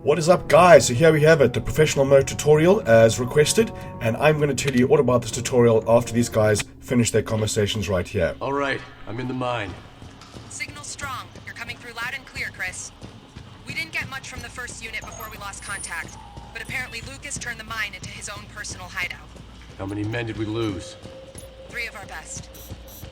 What is up, guys? So here we have it, the professional mode tutorial as requested, and I'm going to tell you all about this tutorial after these guys finish their conversations right here. Alright, I'm in the mine. Signal strong. You're coming through loud and clear, Chris. We didn't get much from the first unit before we lost contact, but apparently Lucas turned the mine into his own personal hideout. How many men did we lose? 3 of our best.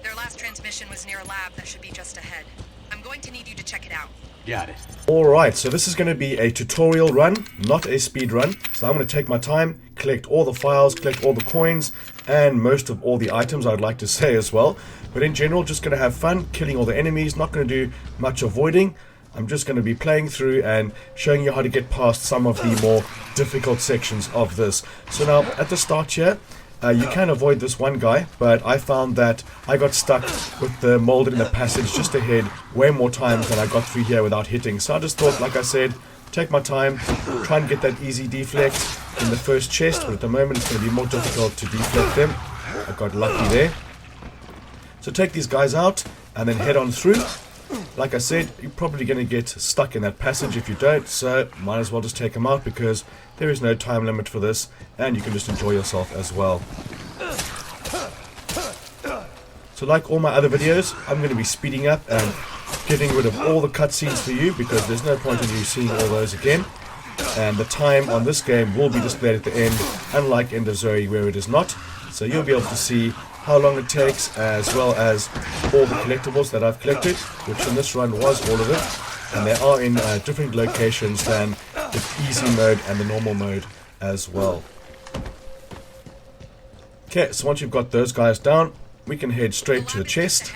Their last transmission was near a lab that should be just ahead. I'm going to need you to check it out. Got it. Alright, so this is going to be a tutorial run, not a speed run. So I'm going to take my time, collect all the files, collect all the coins, and most of all the items, I'd like to say as well. But in general, just going to have fun, killing all the enemies, not going to do much avoiding. I'm just going to be playing through and showing you how to get past some of the more difficult sections of this. So now, at the start here, you can avoid this one guy, but I found that I got stuck with the moulded in the passage just ahead way more times than I got through here without hitting. So I just thought, like I said, take my time, try and get that easy deflect in the first chest, but at the moment it's going to be more difficult to deflect them. I got lucky there. So take these guys out and then head on through. Like I said, you're probably going to get stuck in that passage if you don't, so might as well just take them out because there is no time limit for this and you can just enjoy yourself as well. So like all my other videos, I'm going to be speeding up and getting rid of all the cutscenes for you because there's no point in you seeing all those again. And the time on this game will be displayed at the end, unlike End of Zoe where it is not. So you'll be able to see how long it takes, as well as all the collectibles that I've collected, which in this run was all of it. And they are in different locations than the easy mode and the normal mode as well. Okay, so once you've got those guys down, we can head straight to the chest.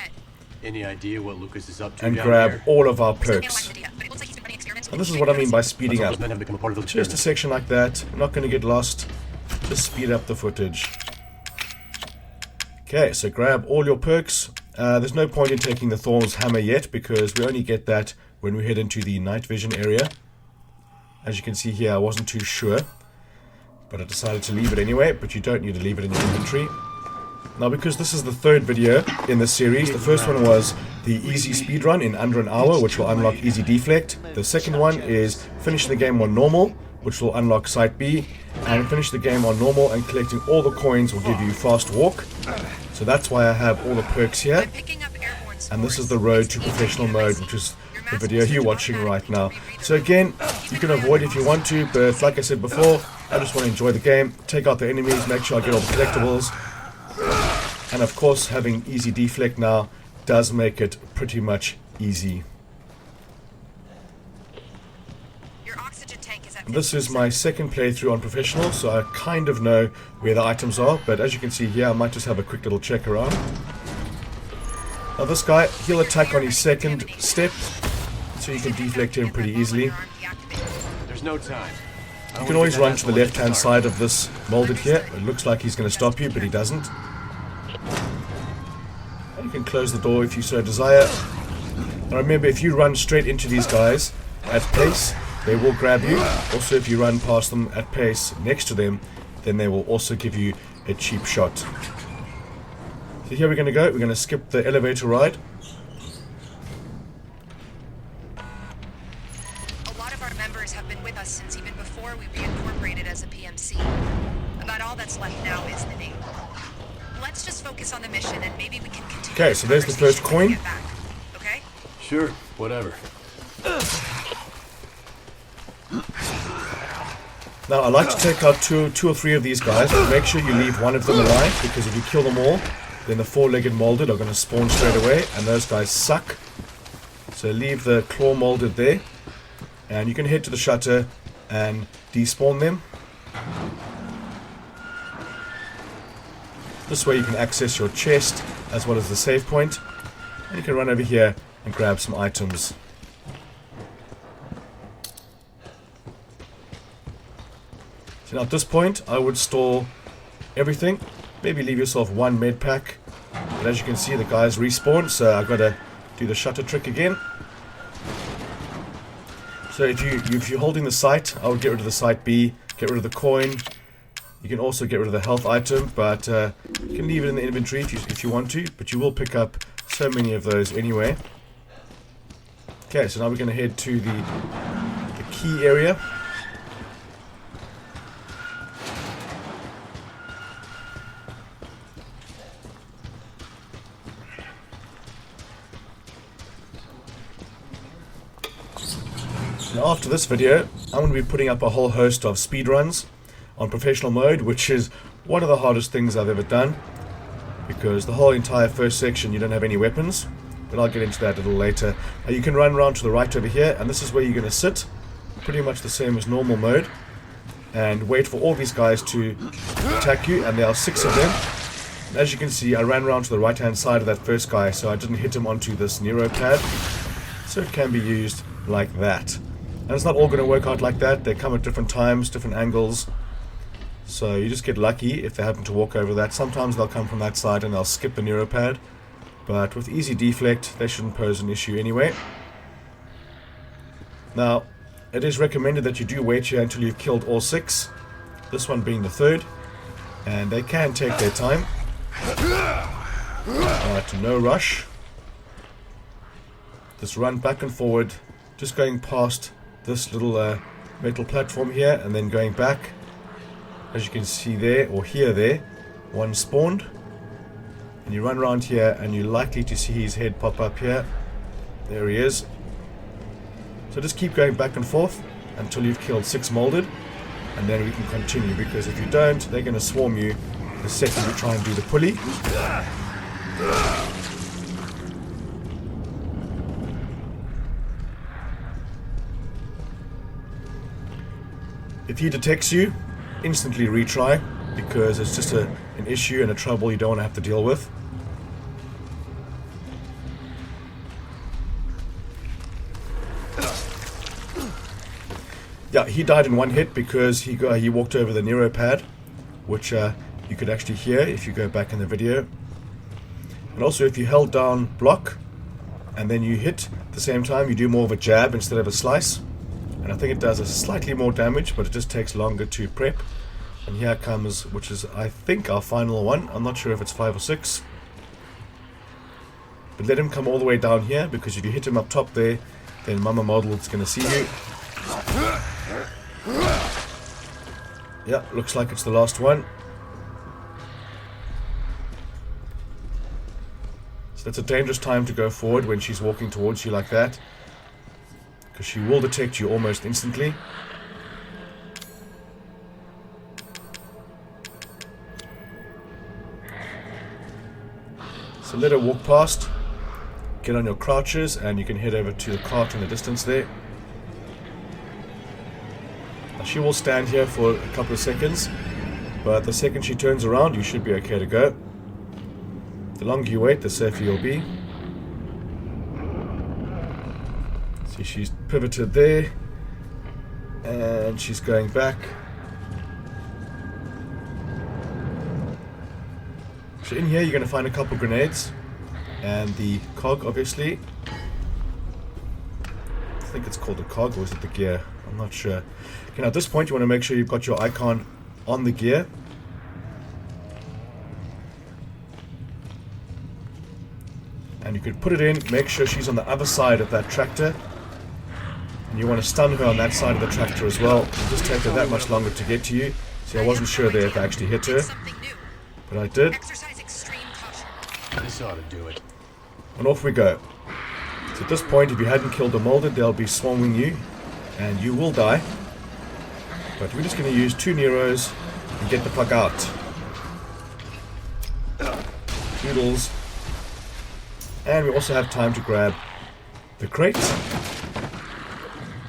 Any idea what Lucas is up to and down grab there? all of our perks. And this is what I mean by speeding up. Men have become a part of the Just a experiment. section like that, you're not going to get lost. Just speed up the footage. Okay, so grab all your perks. There's no point in taking the Thorn's Hammer yet because we only get that when we head into the night vision area. As you can see here, I wasn't too sure, but I decided to leave it anyway, but you don't need to leave it in your inventory. Now, because this is the third video in the series, the first one was the easy speedrun in under an hour, which will unlock easy deflect. The second one is finishing the game on normal, which will unlock Site B, and finish the game on normal and collecting all the coins will give you fast walk. So that's why I have all the perks here. And this is the road to professional mode, which is the video you're watching right now. So again, you can avoid if you want to, but like I said before, I just want to enjoy the game, take out the enemies, make sure I get all the collectibles. And of course, having easy deflect now does make it pretty much easy. This is my second playthrough on professional, so I kind of know where the items are, but as you can see here, I might just have a quick little check around. Now this guy, he'll attack on his second step, so you can deflect him pretty easily. There's no time. You can always run to the left-hand side of this moulded here. It looks like he's going to stop you, but he doesn't. And you can close the door if you so desire. Now remember, if you run straight into these guys at pace, they will grab you. Also, if you run past them at pace next to them, then they will also give you a cheap shot. So here we're going to go. We're going to skip the elevator ride. A lot of our members have been with us since even before we reincorporated as a PMC. About all that's left now is the name. Let's just focus on the mission and maybe we can continue. Okay, so there's the first coin. Get back. Okay? Sure, whatever. Now, I like to take out two or three of these guys, but make sure you leave one of them alive, because if you kill them all, then the four-legged moulded are going to spawn straight away, and those guys suck. So leave the claw moulded there, and you can head to the shutter and despawn them. This way you can access your chest, as well as the save point, and you can run over here and grab some items. So now at this point, I would store everything. Maybe leave yourself one med pack. But as you can see, the guys respawn, so I've got to do the shutter trick again. So if you're holding the sight, I would get rid of the sight B, get rid of the coin. You can also get rid of the health item, but you can leave it in the inventory if you want to, but you will pick up so many of those anyway. Okay, so now we're going to head to the key area. Now after this video, I'm going to be putting up a whole host of speedruns on professional mode, which is one of the hardest things I've ever done, because the whole entire first section you don't have any weapons, but I'll get into that a little later. You can run around to the right over here, and this is where you're going to sit, pretty much the same as normal mode, and wait for all these guys to attack you, and there are 6 of them. And as you can see, I ran around to the right hand side of that first guy, so I didn't hit him onto this Nero pad, so it can be used like that. And it's not all going to work out like that. They come at different times, different angles, so you just get lucky if they happen to walk over that. Sometimes they'll come from that side and they'll skip the Nero pad, but with easy deflect they shouldn't pose an issue anyway. Now it is recommended that you do wait here until you've killed all 6, this one being the 3rd, and they can take their time, but no rush. Just run back and forward, just going past this little metal platform here and then going back. As you can see there, or hear there, one spawned, and you run around here and you're likely to see his head pop up here. There he is. So just keep going back and forth until you've killed 6 moulded, and then we can continue, because if you don't, they're going to swarm you the second you try and do the pulley. If he detects you, instantly retry, because it's just an issue and a trouble you don't want to have to deal with. Yeah, he died in one hit because he walked over the Nero pad, which you could actually hear if you go back in the video. And also if you held down block and then you hit at the same time, you do more of a jab instead of a slice. And I think it does a slightly more damage, but it just takes longer to prep. And here comes, which is I think our final one. I'm not sure if it's 5 or 6. But let him come all the way down here, because if you hit him up top there, then Mama Model is going to see you. Yeah, looks like it's the last one. So that's a dangerous time to go forward when she's walking towards you like that, because she will detect you almost instantly. So let her walk past, get on your crouches, and you can head over to the cart in the distance there. Now she will stand here for a couple of seconds, but the second she turns around you should be okay to go. The longer you wait, the safer you'll be. See, she's pivoted there, and she's going back. So in here you're going to find a couple grenades, and the cog obviously. I think it's called the cog, or is it the gear? I'm not sure. Okay, now at this point you want to make sure you've got your icon on the gear. And you could put it in, make sure she's on the other side of that tractor. And you want to stun her on that side of the tractor as well. It'll just take her that much longer to get to you. See, I wasn't sure there if I actually hit her, but I did. This ought to do it. And off we go. So at this point, if you hadn't killed the moulded, they'll be swarming you, and you will die. But we're just going to use 2 Neros and get the fuck out. Doodles. And we also have time to grab the crate.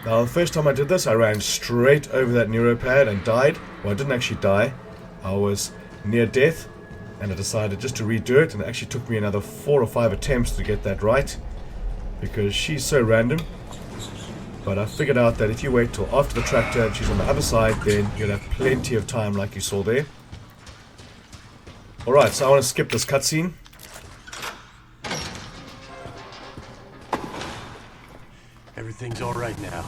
Now the first time I did this, I ran straight over that Nero pad and died. Well, I didn't actually die. I was near death, and I decided just to redo it, and it actually took me another 4 or 5 attempts to get that right, because she's so random. But I figured out that if you wait till after the tractor and she's on the other side, then you'll have plenty of time like you saw there. Alright, so I want to skip this cutscene. Everything's alright now.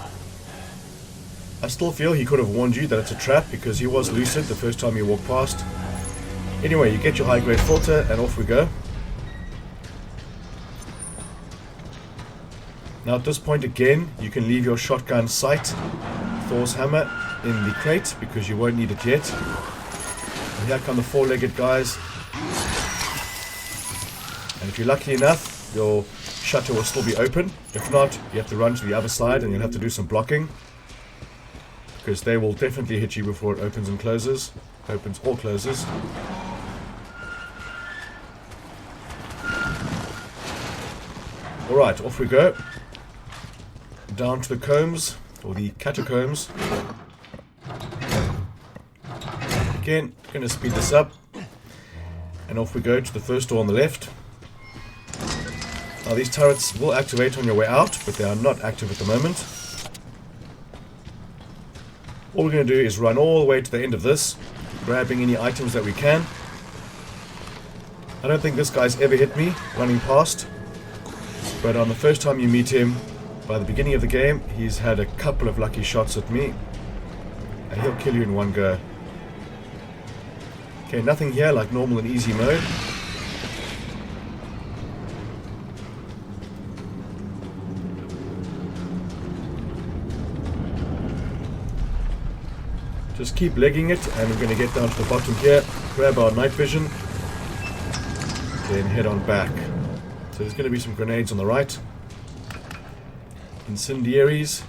I still feel he could have warned you that it's a trap, because he was lucid the first time you walked past. Anyway, you get your high grade filter and off we go. Now at this point again, you can leave your shotgun sight, Thor's hammer, in the crate, because you won't need it yet. And here come the 4-legged guys. And if you're lucky enough, your shutter will still be open. If not, you have to run to the other side and you'll have to do some blocking, because they will definitely hit you before it opens and closes. Opens or closes. Alright, off we go. Down to the combs, or the catacombs. Again, going to speed this up. And off we go to the first door on the left. Now these turrets will activate on your way out, but they are not active at the moment. All we're going to do is run all the way to the end of this, grabbing any items that we can. I don't think this guy's ever hit me running past, but on the first time you meet him, by the beginning of the game, he's had a couple of lucky shots at me, and he'll kill you in one go. Okay, nothing here like normal and easy mode. Just keep legging it, and we're going to get down to the bottom here, grab our night vision, then head on back. So there's going to be some grenades on the right. Incendiaries.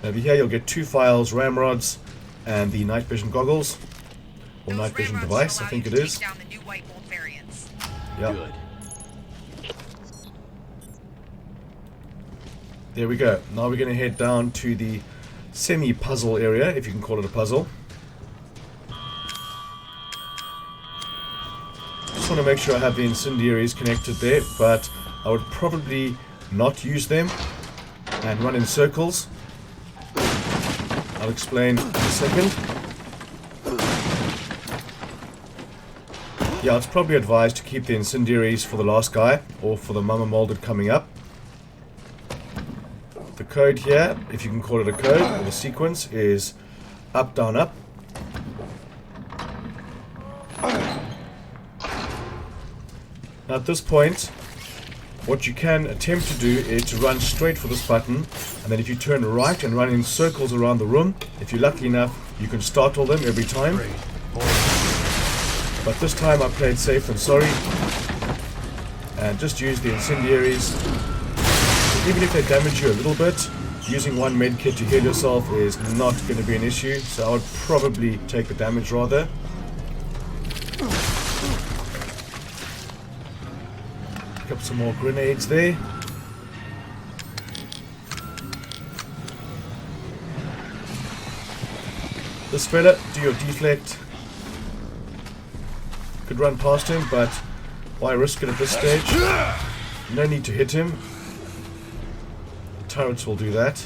Over here you'll get 2 files, ramrods, and the night vision goggles. Or night vision device, I think it is. Yep. Good. There we go. Now we're going to head down to the semi-puzzle area, if you can call it a puzzle. Just want to make sure I have the incendiaries connected there, but I would probably not use them and run in circles. I'll explain in a second. Yeah, it's probably advised to keep the incendiaries for the last guy, or for the mama moulded coming up. The code here, if you can call it a code, or the sequence, is up, down, up. Now at this point, what you can attempt to do is to run straight for this button, and then if you turn right and run in circles around the room, if you're lucky enough, you can startle them every time. Great. But this time I played safe and sorry, and just use the incendiaries. Even if they damage you a little bit, using one med kit to heal yourself is not going to be an issue, so I would probably take the damage rather. Pick up some more grenades there. This fella, do your deflect. Could run past him, but why risk it at this stage? No need to hit him. The turrets will do that.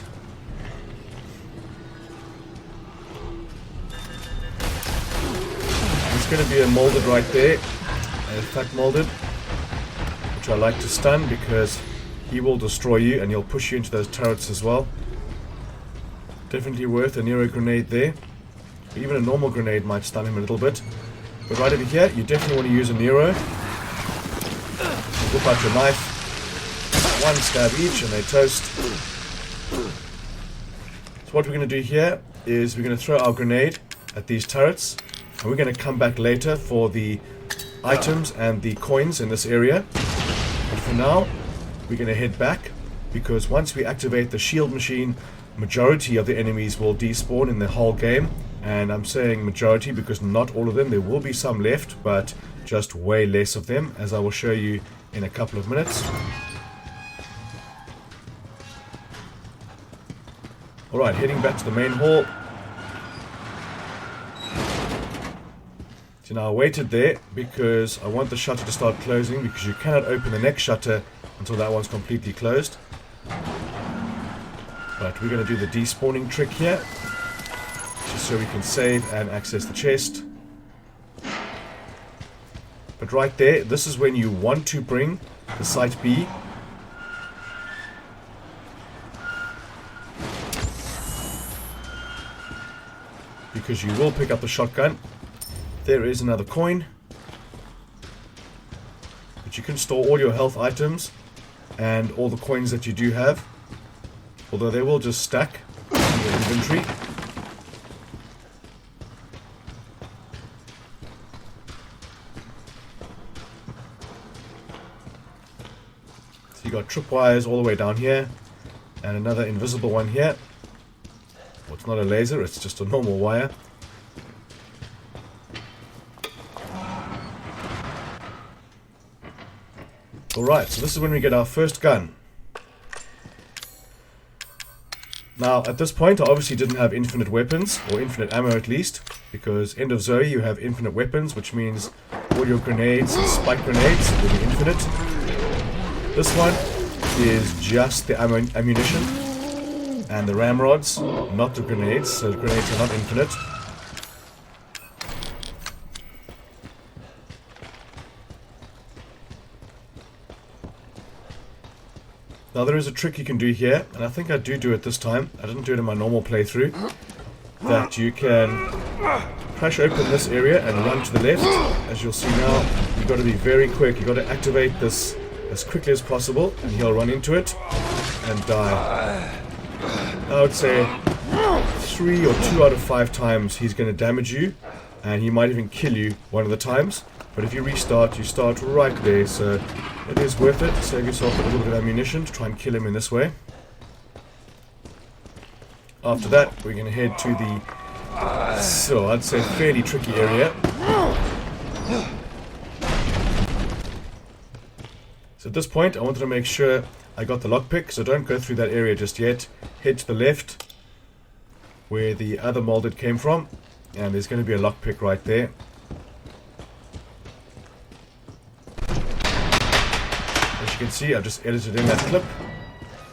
There's going to be a moulded right there, a fat moulded, which I like to stun because he will destroy you and he'll push you into those turrets as well. Definitely worth a Nero grenade there. Even a normal grenade might stun him a little bit. But right over here, you definitely want to use a Nero. Whip out your knife. One stab each and they toast. So what we're going to do here is we're going to throw our grenade at these turrets. And we're going to come back later for the items and the coins in this area. But for now, we're going to head back. Because once we activate the shield machine, majority of the enemies will despawn in the whole game. And I'm saying majority because not all of them. There will be some left, but just way less of them, as I will show you in a couple of minutes. Alright, heading back to the main hall. So now I waited there because I want the shutter to start closing, because you cannot open the next shutter until that one's completely closed. But we're going to do the despawning trick here, just so we can save and access the chest. But right there, this is when you want to bring the Site B. Because you will pick up the shotgun. There is another coin. But you can store all your health items and all the coins that you do have. Although they will just stack in your inventory. So you got tripwires all the way down here, and another invisible one here. Well, it's not a laser, it's just a normal wire. Alright, so this is when we get our first gun. Now, at this point, I obviously didn't have infinite weapons, or infinite ammo at least, because end of Zoe you have infinite weapons, which means all your grenades and spike grenades will be infinite. This one is just the ammunition and the ramrods, not the grenades, so the grenades are not infinite. Now there is a trick you can do here, and I think I do it this time. I didn't do it in my normal playthrough. That you can crash open this area and run to the left. As you'll see now, you've got to be very quick. You've got to activate this as quickly as possible, and he'll run into it and die. I would say 3 or 2 out of 5 times he's going to damage you, and he might even kill you one of the times. But if you restart, you start right there, so it is worth it. Save yourself a little bit of ammunition to try and kill him in this way. After that, we're going to head to the, so I'd say fairly tricky area. So at this point, I wanted to make sure I got the lockpick, so don't go through that area just yet. Head to the left, where the other moulded came from, and there's going to be a lockpick right there. As you can see, I've just edited in that clip.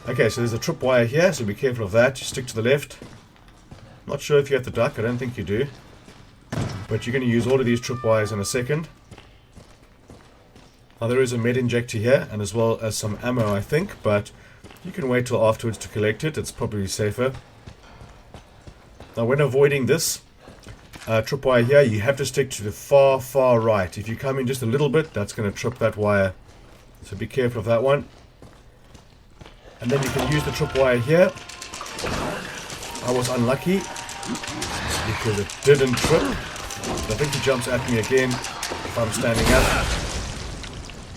Okay, so there's a tripwire here, so be careful of that. You stick to the left. Not sure if you have to duck, I don't think you do. But you're going to use all of these tripwires in a second. Now there is a med injector here, and as well as some ammo I think, but you can wait till afterwards to collect it, it's probably safer. Now when avoiding this tripwire here, you have to stick to the far right. If you come in just a little bit, that's going to trip that wire. So be careful of that one. And then you can use the tripwire here. I was unlucky because it didn't trip. I think he jumps at me again if I'm standing up.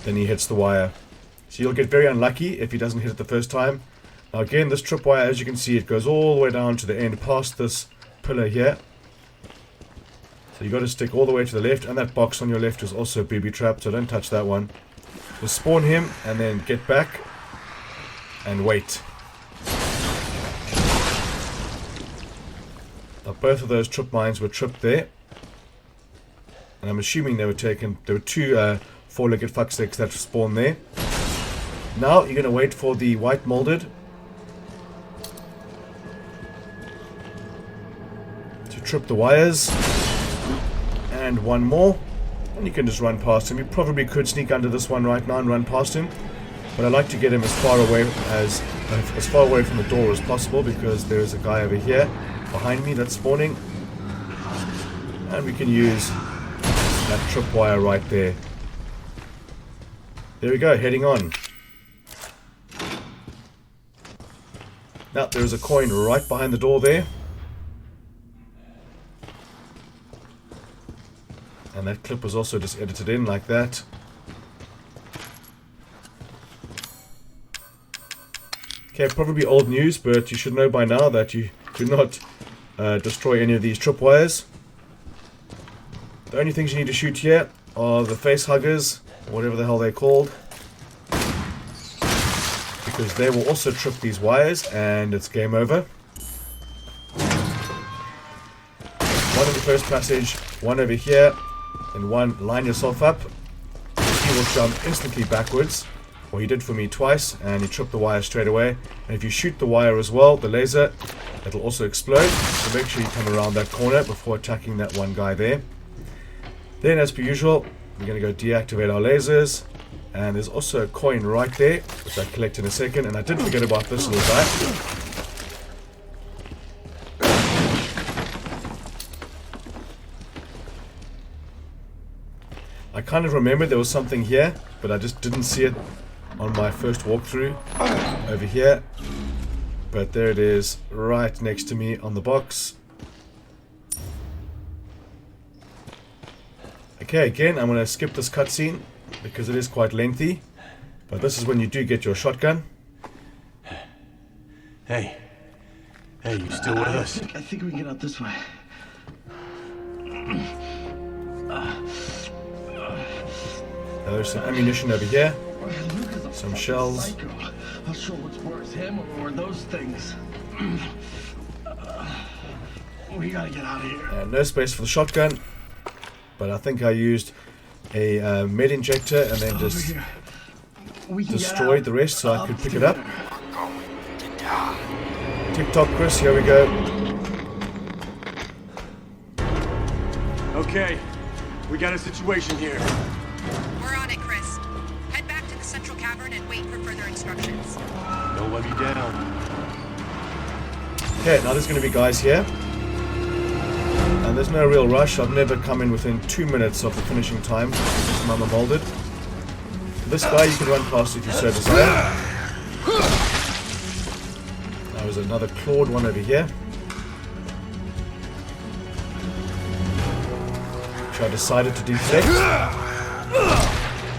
Then he hits the wire. So you'll get very unlucky if he doesn't hit it the first time. Now again, this tripwire, as you can see, it goes all the way down to the end past this pillar here. So you've got to stick all the way to the left, and that box on your left is also booby trapped, so don't touch that one. Just spawn him and then get back and wait. Now both of those trip mines were tripped there, and I'm assuming they were taken. There were 2 four-legged fucksticks that spawned there. Now you're going to wait for the white moulded to trip the wires, and one more, and you can just run past him. You probably could sneak under this one right now and run past him, but I like to get him as far away from the door as possible, because there is a guy over here behind me that's spawning, and we can use that tripwire right there. There we go, heading on. Now there is a coin right behind the door there, and that clip was also just edited in like that. Okay, probably old news, but you should know by now that you do not destroy any of these tripwires. The only things you need to shoot here are the face huggers, or whatever the hell they're called, because they will also trip these wires, and it's game over. One in the first passage, one over here, and one line yourself up. He will jump instantly backwards, or he did for me twice, and he tripped the wire straight away. And if you shoot the wire as well, the laser, it'll also explode, so make sure you come around that corner before attacking that one guy there. Then, as per usual, we're going to go deactivate our lasers, and there's also a coin right there, which I'll collect in a second, and I did forget about this little guy. I kind of remember there was something here, but I just didn't see it on my first walkthrough over here. But there it is, right next to me on the box. Okay, again, I'm going to skip this cutscene because it is quite lengthy. But this is when you do get your shotgun. Hey. Hey, you still with us? I think we can get out this way. There's some ammunition over here. Some shells. Psycho. Not sure what's worse, him or those things. We gotta get out of here. And no space for the shotgun. But I think I used a med injector and then just destroyed the rest so I could pick it up. TikTok Chris, here we go. Okay, we got a situation here. We're on it, Chris. Head back to the central cavern and wait for further instructions. Don't let me down. Okay, now there's going to be guys here. And there's no real rush. I've never come in within 2 minutes of the finishing time. Mama molded. This guy you can run past if you so desire. There's another clawed one over here, which I decided to deflect.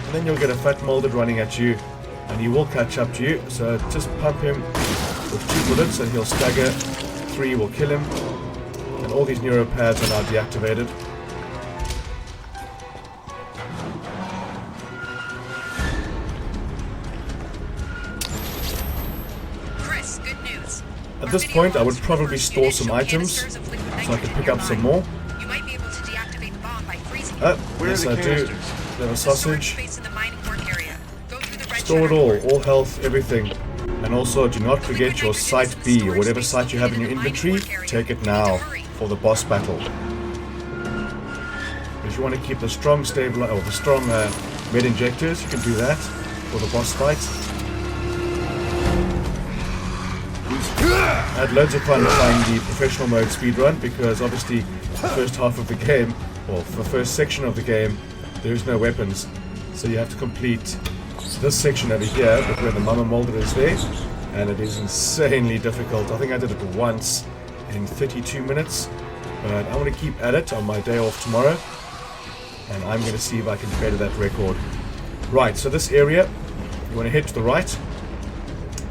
And then you'll get a fat molded running at you, and he will catch up to you. So just pump him with 2 bullets and he'll stagger. 3 will kill him. And all these neuropads are now deactivated. At this point, I would probably store some items so I could pick up some more. Oh, yes I do. Have a sausage. Store it all health, everything. And also, do not forget your Site B, or whatever site you have in your inventory, take it now for the boss battle. If you want to keep the strong med injectors, you can do that for the boss fight. I had loads of fun playing the professional mode speedrun because obviously the first half of the game, or the first section of the game, there is no weapons. So you have to complete this section over here where the mama molded is there, and it is insanely difficult. I think I did it once in 32 minutes, but I want to keep at it on my day off tomorrow, and I'm going to see if I can better that record. Right, so this area, you want to head to the right,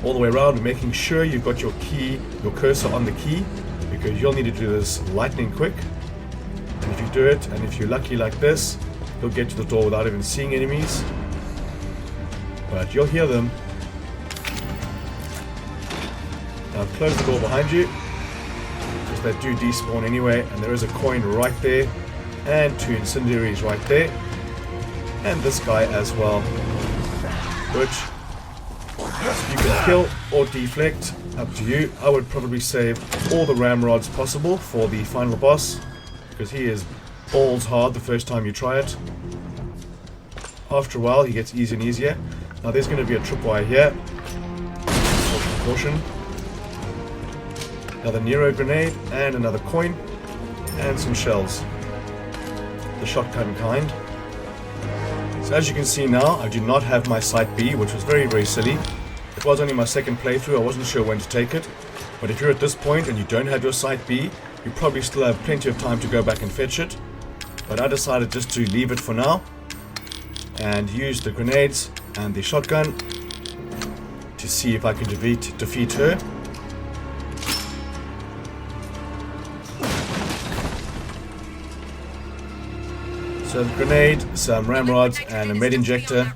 all the way around, making sure you've got your key, your cursor on the key, because you'll need to do this lightning quick. And if you do it, and if you're lucky like this, you'll get to the door without even seeing enemies. But you'll hear them. Now close the door behind you, because they do despawn anyway, and there is a coin right there, and 2 incendiaries right there, and this guy as well, which you can kill or deflect, up to you. I would probably save all the ramrods possible for the final boss, because he is balls hard the first time you try it. After a while he gets easier and easier. Now there's going to be a tripwire here. Caution. Another Nero grenade and another coin and some shells. The shotgun kind. So as you can see now, I do not have my Site B, which was very, very silly. It was only my second playthrough, I wasn't sure when to take it. But if you're at this point and you don't have your Site B, you probably still have plenty of time to go back and fetch it. But I decided just to leave it for now and use the grenades and the shotgun to see if I can defeat her. So the grenade, some ramrods and a med injector.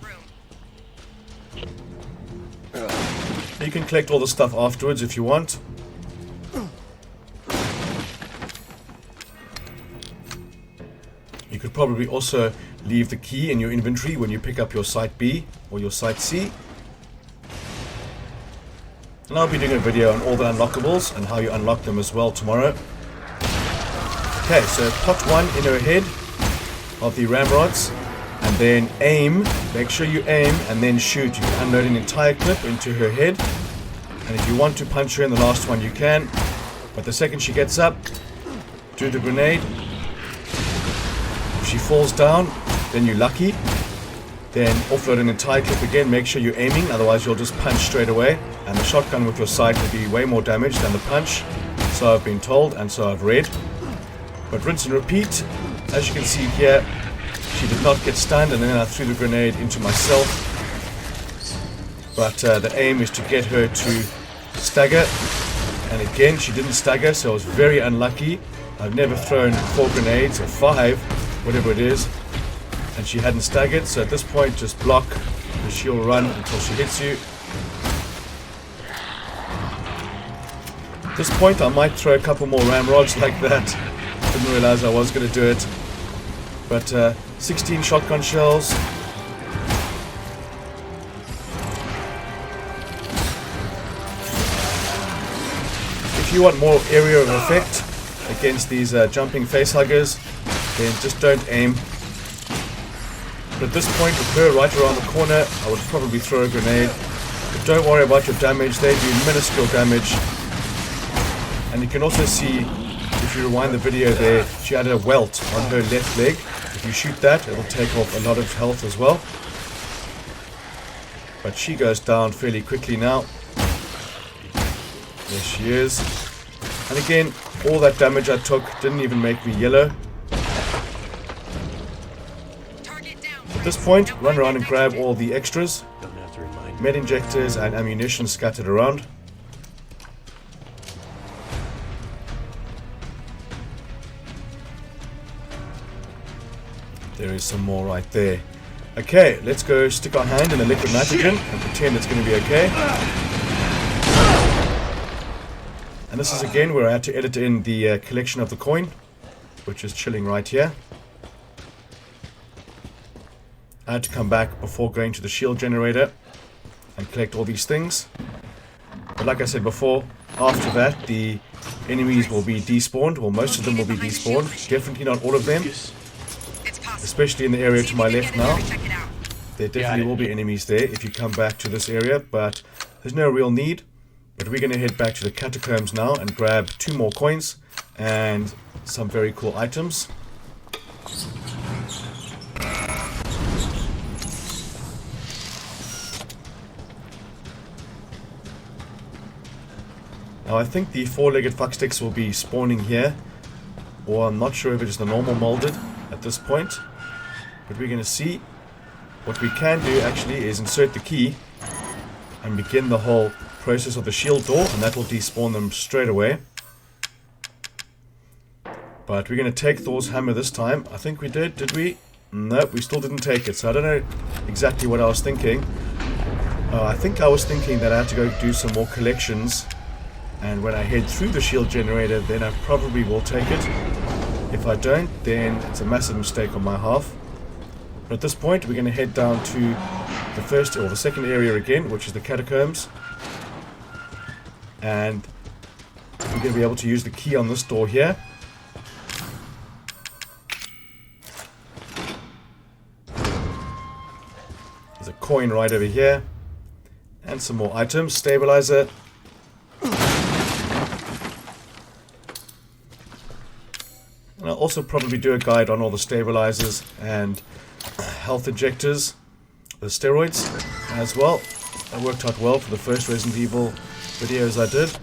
You can collect all the stuff afterwards if you want. You could probably also leave the key in your inventory when you pick up your Site B or your Site C. And I'll be doing a video on all the unlockables and how you unlock them as well tomorrow. Okay, so pot 1 in her head of the ramrods, and then aim, make sure you aim and then shoot. You can unload an entire clip into her head, and if you want to punch her in the last one you can, but the second she gets up, do the grenade. If she falls down, then you're lucky. Then offload an entire clip again, make sure you're aiming, otherwise you'll just punch straight away, and the shotgun with your sight will be way more damage than the punch, so I've been told and so I've read. But rinse and repeat. As you can see here, she did not get stunned, and then I threw the grenade into myself. but the aim is to get her to stagger. And again, she didn't stagger, so I was very unlucky. I've never thrown 4 grenades, or 5, whatever it is, and she hadn't staggered. So at this point, just block, and she'll run until she hits you. At this point, I might throw a couple more ramrods like that. Didn't realize I was going to do it. But 16 shotgun shells. If you want more area of effect against these jumping facehuggers, then just don't aim. But at this point, with her right around the corner, I would probably throw a grenade. But don't worry about your damage, they do minuscule damage. And you can also see, if you rewind the video there, she had a welt on her left leg. If you shoot that, it'll take off a lot of health as well. But she goes down fairly quickly now. There she is. And again, all that damage I took didn't even make me yellow. At this point, run around and grab all the extras. Med injectors and ammunition scattered around. There is some more right there. Okay, let's go stick our hand in the liquid nitrogen and pretend it's going to be okay. And this is again where I had to edit in the collection of the coin, which is chilling right here. I had to come back before going to the shield generator and collect all these things. But like I said before, after that the enemies will be despawned, or most of them will be despawned. Definitely not all of them. Especially in the area to my left now. There definitely will be enemies there if you come back to this area, but there's no real need. But we're going to head back to the Catacombs now and grab 2 more coins and some very cool items. Now I think the 4-legged fucksticks will be spawning here, or I'm not sure if it's the normal molded at this point. But we're going to see. What we can do actually is insert the key and begin the whole process of the shield door, and that will despawn them straight away. But we're going to take Thor's hammer this time. I think we did we? Nope, we still didn't take it, so I don't know exactly what I was thinking. I think I was thinking that I had to go do some more collections, and when I head through the shield generator, then I probably will take it. If I don't, then it's a massive mistake on my half. But at this point, we're going to head down to the first or the second area again, which is the Catacombs. And we're going to be able to use the key on this door here. There's a coin right over here. And some more items. Stabilizer. And I'll also probably do a guide on all the stabilizers and health injectors, the steroids as well. That worked out well for the first Resident Evil videos I did.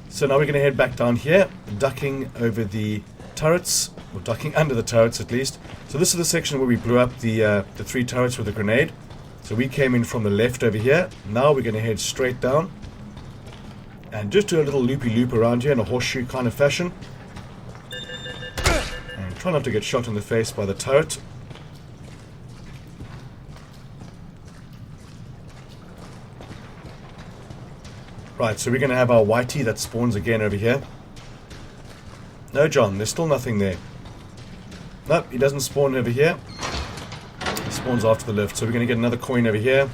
So now we're going to head back down here, ducking over the turrets, or ducking under the turrets at least. So this is the section where we blew up the 3 turrets with a grenade. So we came in from the left over here. Now we're going to head straight down and just do a little loopy-loop around here in a horseshoe kind of fashion. And try not to get shot in the face by the turret. Right, so we're going to have our whitey that spawns again over here. No, John, there's still nothing there. Nope, he doesn't spawn over here. He spawns after the lift, so we're going to get another coin over here.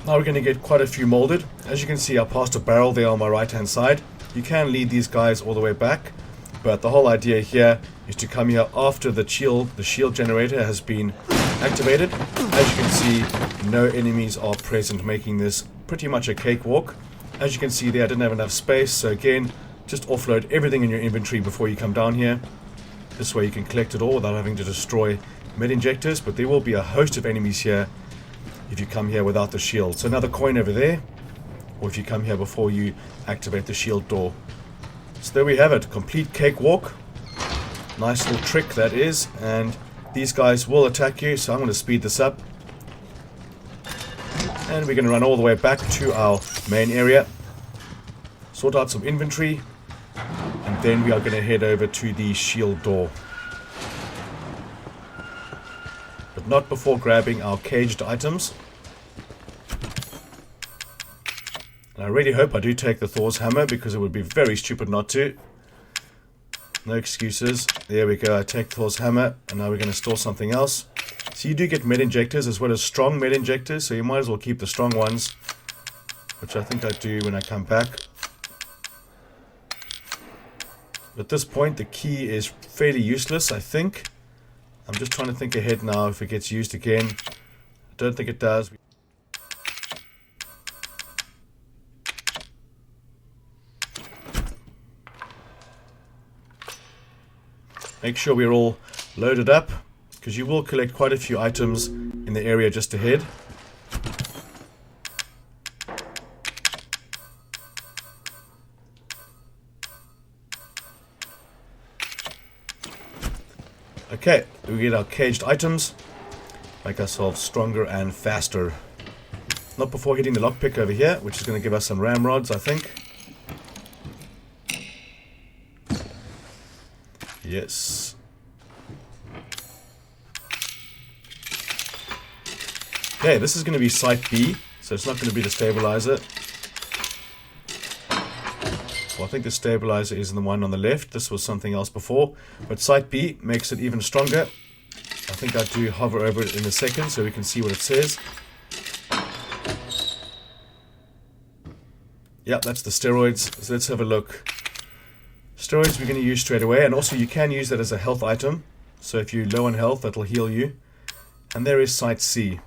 Now we're going to get quite a few molded. As you can see, I passed a barrel there on my right hand side. You can lead these guys all the way back. But the whole idea here is to come here after the shield generator has been activated. As you can see, no enemies are present, making this pretty much a cakewalk. As you can see there, I didn't have enough space, so again, just offload everything in your inventory before you come down here. This way you can collect it all without having to destroy med injectors, but there will be a host of enemies here if you come here without the shield. So another coin over there, or if you come here before you activate the shield door. So there we have it. Complete cakewalk. Nice little trick that is. And these guys will attack you, so I'm going to speed this up. And we're going to run all the way back to our main area. Sort out some inventory. And then we are going to head over to the shield door. But not before grabbing our caged items. And I really hope I do take the Thor's hammer, because it would be very stupid not to. No excuses. There we go. I take Thor's hammer, and now we're going to store something else. So you do get med injectors as well as strong med injectors, so you might as well keep the strong ones, which I think I do when I come back. At this point, the key is fairly useless, I think. I'm just trying to think ahead now if it gets used again. I don't think it does. Make sure we're all loaded up, because you will collect quite a few items in the area just ahead. Okay, we get our caged items, make ourselves stronger and faster. Not before hitting the lockpick over here, which is going to give us some ramrods, I think. Yes. Okay, this is going to be Site B, so it's not going to be the stabilizer. Well, I think the stabilizer is the one on the left. This was something else before. But Site B makes it even stronger. I think I do hover over it in a second so we can see what it says. Yeah, that's the steroids. So let's have a look. Steroids we're going to use straight away. And also you can use that as a health item. So if you're low on health, that'll heal you. And there is Site C.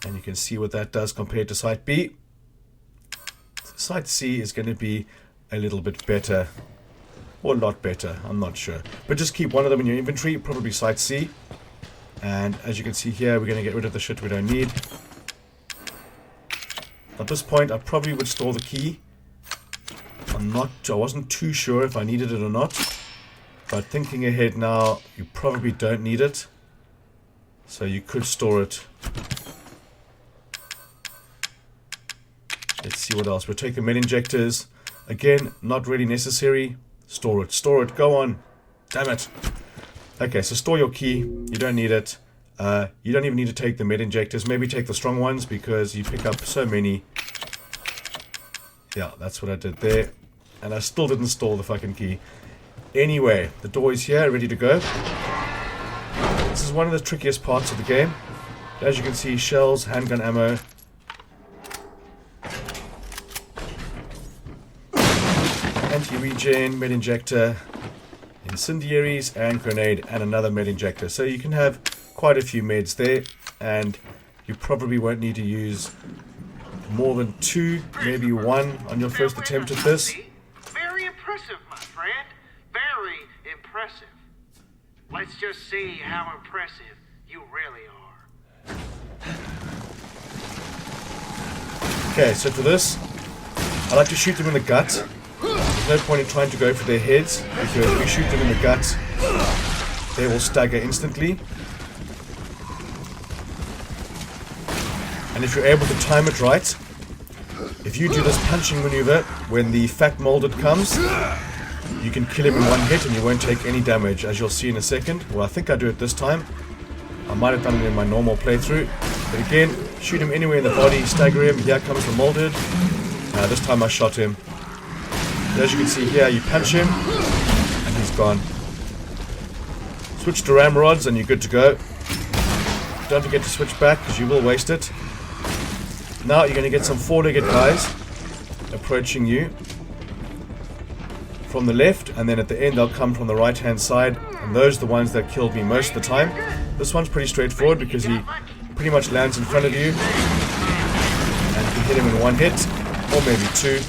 And you can see what that does compared to Site B. Site C is going to be a little bit better. Or a lot better, I'm not sure. But just keep one of them in your inventory, probably Site C. And as you can see here, we're going to get rid of the shit we don't need. At this point, I probably would store the key. I wasn't too sure if I needed it or not. But thinking ahead now, you probably don't need it. So you could store it. Let's see what else. We'll take the med injectors. Again, not really necessary. Store it. Store it. Go on. Damn it. Okay, so store your key. You don't need it. You don't even need to take the med injectors. Maybe take the strong ones because you pick up so many. Yeah, that's what I did there. And I still didn't store the fucking key. Anyway, the door is here, ready to go. This is one of the trickiest parts of the game. As you can see, shells, handgun ammo. Anti-regen, med injector, incendiaries, and grenade, and another med injector. So you can have quite a few meds there, and you probably won't need to use more than 2, maybe 1 on your first attempt at this. Very impressive, my friend. Very impressive. Let's just see how impressive you really are. Okay, so for this, I like to shoot them in the gut. There's no point in trying to go for their heads, because if we shoot them in the gut, they will stagger instantly. And if you're able to time it right, if you do this punching maneuver when the fat moulded comes, you can kill him in one hit and you won't take any damage, as you'll see in a second. Well, I think I do it this time. I might have done it in my normal playthrough. But again, shoot him anywhere in the body, stagger him. Here comes the moulded. This time I shot him. As you can see here, you punch him, and he's gone. Switch to ramrods, and you're good to go. Don't forget to switch back, because you will waste it. Now you're going to get some 4-legged guys approaching you from the left, and then at the end they'll come from the right-hand side, and those are the ones that killed me most of the time. This one's pretty straightforward, because he pretty much lands in front of you, and you can hit him in one hit, or maybe 2.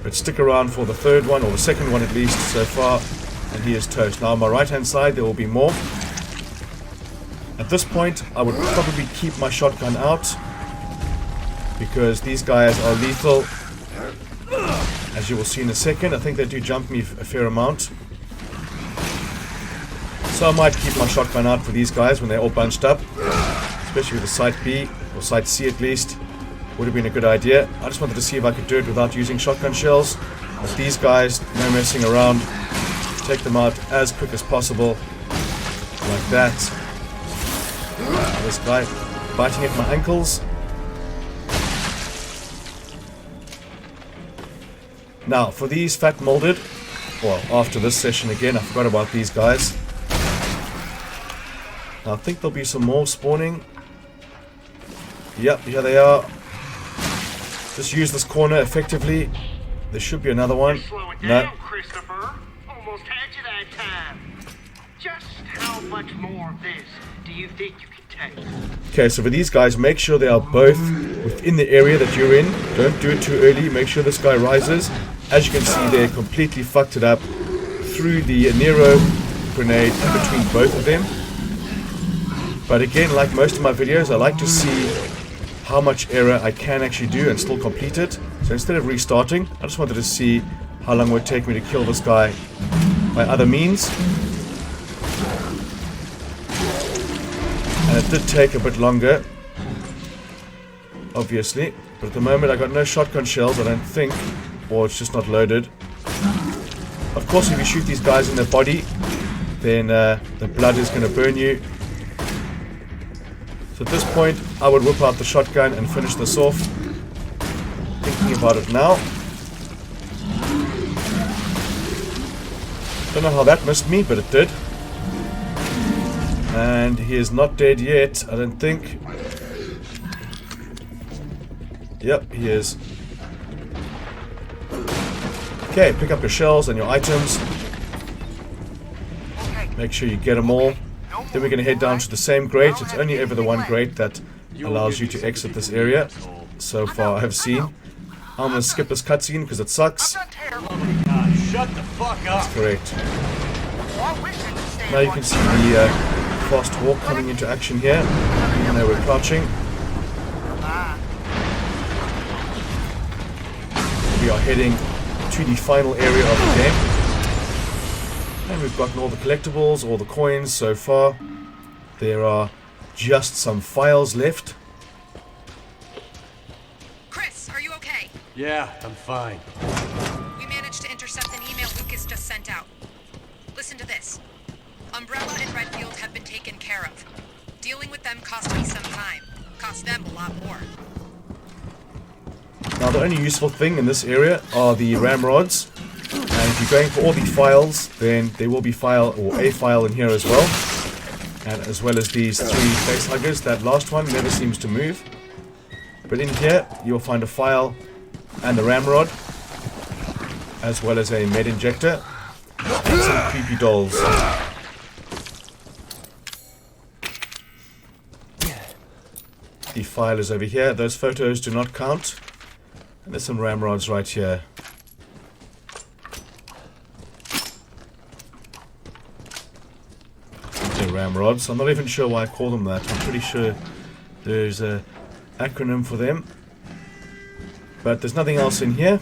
But stick around for the third one, or the second one at least, so far, and he is toast. Now on my right hand side there will be more. At this point I would probably keep my shotgun out, because these guys are lethal. as you will see in a second. I think they do jump me a fair amount. So I might keep my shotgun out for these guys when they're all bunched up. Especially with the Site B, or Site C at least. Would have been a good idea. I just wanted to see if I could do it without using shotgun shells. But these guys, no messing around. Take them out as quick as possible. Like that. This guy biting at my ankles. Now, for these fat molded, well, after this session again, I forgot about these guys. Now, I think there'll be some more spawning. Yep, here they are. Just use this corner effectively. There should be another one. Slow it No. down, Christopher. Almost had you that time. Just how much more of this do you think you can take? Okay, so for these guys, make sure they are both within the area that you're in. Don't do it too early. Make sure this guy rises. As you can see, they completely fucked it up through the Nero grenade in between both of them. But again, like most of my videos, I like to see how much error I can actually do and still complete it. So instead of restarting, I just wanted to see how long it would take me to kill this guy by other means. And it did take a bit longer, obviously. But at the moment I got no shotgun shells, I don't think. Or it's just not loaded. Of course, if you shoot these guys in their body, then the blood is going to burn you. So at this point, I would whip out the shotgun and finish this off. Thinking about it now. Don't know how that missed me, but it did. And he is not dead yet, I don't think. Yep, he is. Okay, pick up your shells and your items. Make sure you get them all. Then we're going to head down to the same grate. It's only ever the one grate that allows you to exit this area. So far I have seen. I'm going to skip this cutscene because it sucks. Shut the fuck up. Correct. Now you can see the fast walk coming into action here. And now we're crouching. We are heading to the final area of the game. And we've gotten all the collectibles, all the coins so far. There are just some files left. Chris, are you okay? Yeah, I'm fine. We managed to intercept an email Lucas just sent out. Listen to this. Umbrella and Redfield have been taken care of. Dealing with them cost me some time. Cost them a lot more. Now the only useful thing in this area are the ramrods. And if you're going for all the files, then there will be file or a file in here as well. And as well as these 3 face huggers. That last one never seems to move. But in here, you'll find a file and the ramrod. As well as a med injector. And some creepy dolls. The file is over here. Those photos do not count. And there's some ramrods right here. Ramrods. I'm not even sure why I call them that. I'm pretty sure there's an acronym for them. But there's nothing else in here.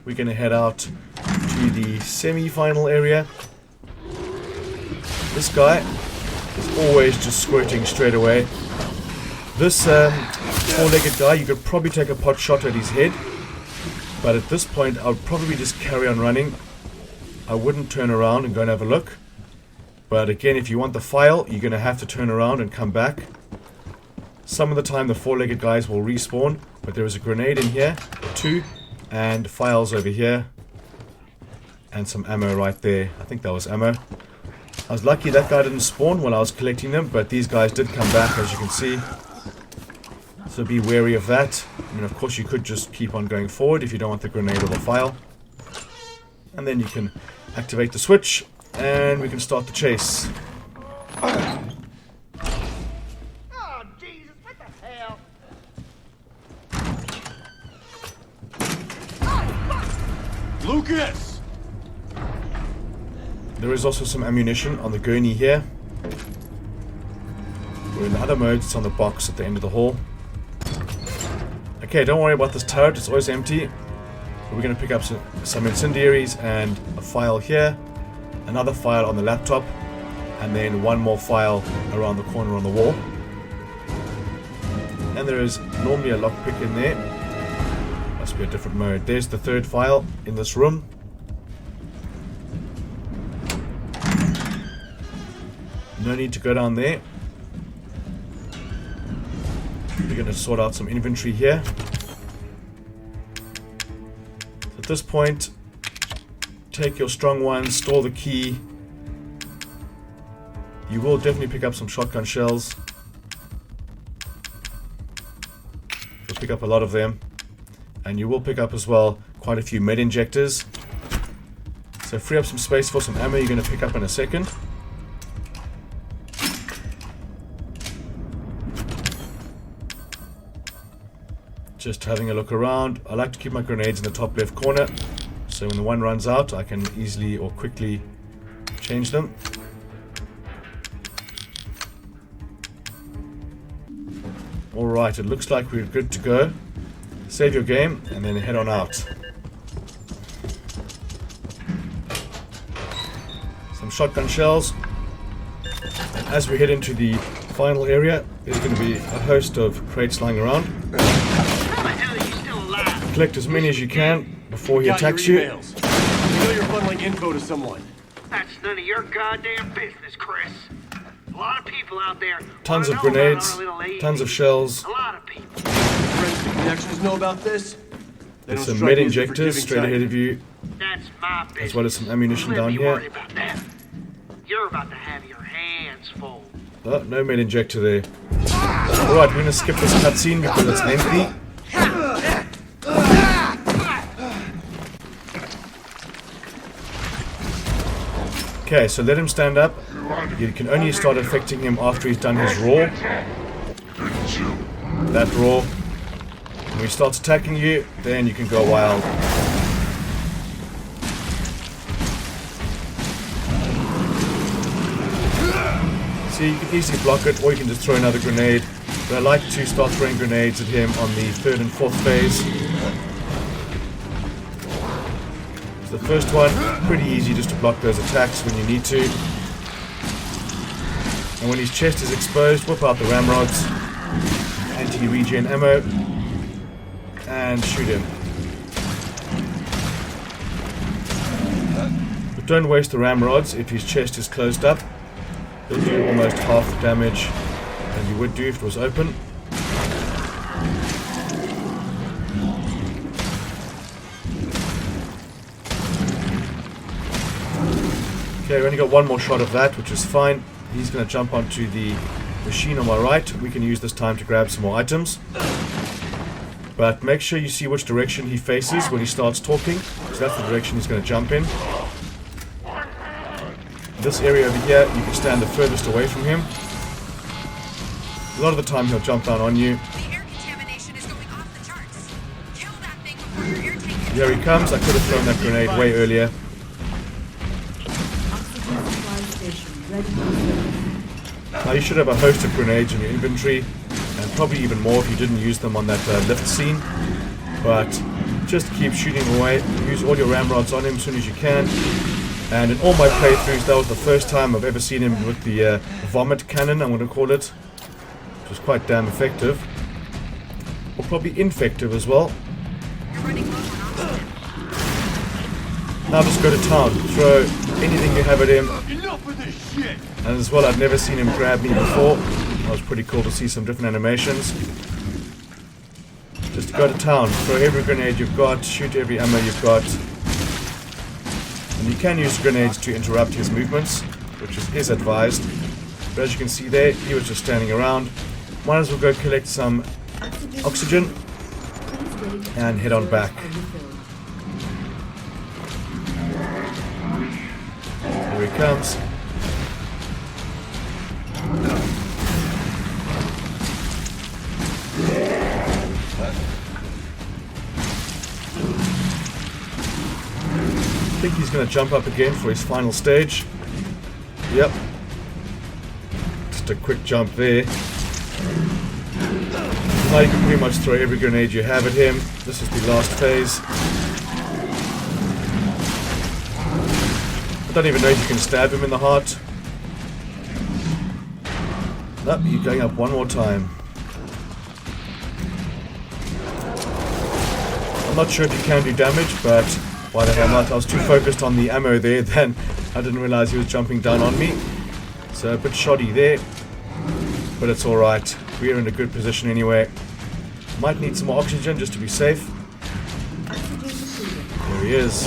We're going to head out to the semi-final area. This guy is always just squirting straight away. This 4-legged guy, you could probably take a pot shot at his head. But at this point, I would probably just carry on running. I wouldn't turn around and go and have a look. But again, if you want the file, you're going to have to turn around and come back. Some of the time the 4-legged guys will respawn, but there is a grenade in here, 2, and files over here. And some ammo right there. I think that was ammo. I was lucky that guy didn't spawn while I was collecting them, but these guys did come back, as you can see. So be wary of that. I mean, of course you could just keep on going forward if you don't want the grenade or the file. And then you can activate the switch. And we can start the chase. Oh, Jesus, what the hell? Lucas! There is also some ammunition on the gurney here. Or in the other modes, it's on the box at the end of the hall. Okay, don't worry about this turret, it's always empty. We're going to pick up some incendiaries and a file here, another file on the laptop, and then one more file around the corner on the wall. And there is normally a lockpick in there. Must be a different mode. There's the third file in this room. No need to go down there. We're going to sort out some inventory here. At this point, take your strong one, store the key. You will definitely pick up some shotgun shells. You'll pick up a lot of them. And you will pick up as well quite a few med injectors. So free up some space for some ammo you're going to pick up in a second. Just having a look around. I like to keep my grenades in the top left corner, so when the one runs out I can easily or quickly change them. Alright, it looks like we're good to go. Save your game and then head on out. Some shotgun shells. And as we head into the final area, there's going to be a host of crates lying around. Collect as many as you can before he attacks you. You know you're funneling info to someone. That's none of your goddamn business, Chris. A lot of people out there. Tons of wanna know grenades, about our little lady. tons of shells. A lot of people. Friends and connections know about this? They There's don't some strike med me as a injectors forgiving straight ahead type. of you, That's my business. as well as some ammunition Let down me here. worry about that. You're about to have your hands full. Oh, no med injector there. Alright, we're going to skip this cutscene because it's lengthy. Okay, so let him stand up. You can only start affecting him after he's done his roar. That roar. When he starts attacking you, then you can go wild. See, you can easily block it, or you can just throw another grenade. But I like to start throwing grenades at him on the 3rd and 4th phase. The first one, pretty easy just to block those attacks when you need to. And when his chest is exposed, whip out the ramrods, anti-regen ammo, and shoot him. But don't waste the ramrods if his chest is closed up. They'll do almost half the damage than you would do if it was open. Okay, we only got one more shot of that, which is fine. He's going to jump onto the machine on my right. We can use this time to grab some more items. But make sure you see which direction he faces when he starts talking, because that's the direction he's going to jump in. This area over here, you can stand the furthest away from him. A lot of the time he'll jump down on you. The air contamination is going off the charts. Kill that thing before your air tank is Here he comes. I could have thrown that grenade way earlier. Now you should have a host of grenades in your inventory, and probably even more if you didn't use them on that lift scene. But just keep shooting away. Use all your ramrods on him as soon as you can. And in all my playthroughs, that was the first time I've ever seen him with the vomit cannon, I'm going to call it. Which was quite damn effective. Or probably infective as well. You're running low on oxygen. Now just go to town. Throw anything you have at him. Enough of this shit! And as well, I'd never seen him grab me before. That was pretty cool to see some different animations. Just go to town. Throw every grenade you've got. Shoot every ammo you've got. And you can use grenades to interrupt his movements, which is advised. But as you can see there, he was just standing around. Might as well go collect some oxygen and head on back. Here he comes. I think he's going to jump up again for his final stage. Yep. Just a quick jump there. Now you can pretty much throw every grenade you have at him. This is the last phase. I don't even know if you can stab him in the heart. Nope, you're going up one more time. I'm not sure if you can do damage, but why the hell not? I was too focused on the ammo there, then I didn't realize he was jumping down on me. So a bit shoddy there, but it's alright. We're in a good position anyway. Might need some more oxygen just to be safe. There he is.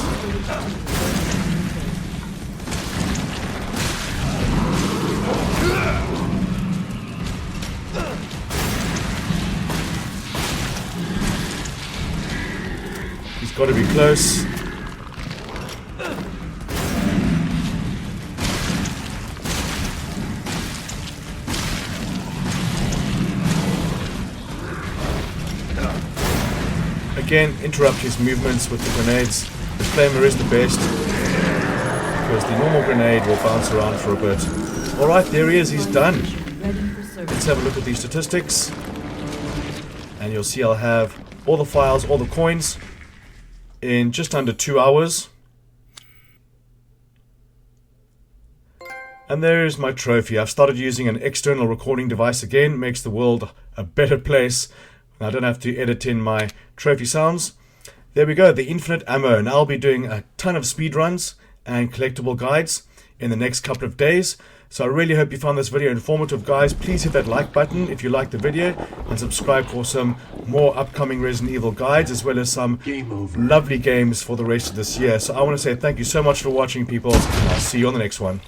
He's got to be close. Again, interrupt his movements with the grenades. The flamer is the best, because the normal grenade will bounce around for a bit. Alright, there he is, he's done. Let's have a look at these statistics. And you'll see I'll have all the files, all the coins, in just under 2 hours. And there is my trophy. I've started using an external recording device again. Makes the world a better place. I don't have to edit in my trophy sounds. There we go, the infinite ammo. And I'll be doing a ton of speedruns and collectible guides in the next couple of days. So I really hope you found this video informative, guys. Please hit that like button if you liked the video, and subscribe for some more upcoming Resident Evil guides, as well as some lovely games for the rest of this year. So I want to say thank you so much for watching, people, and I'll see you on the next one.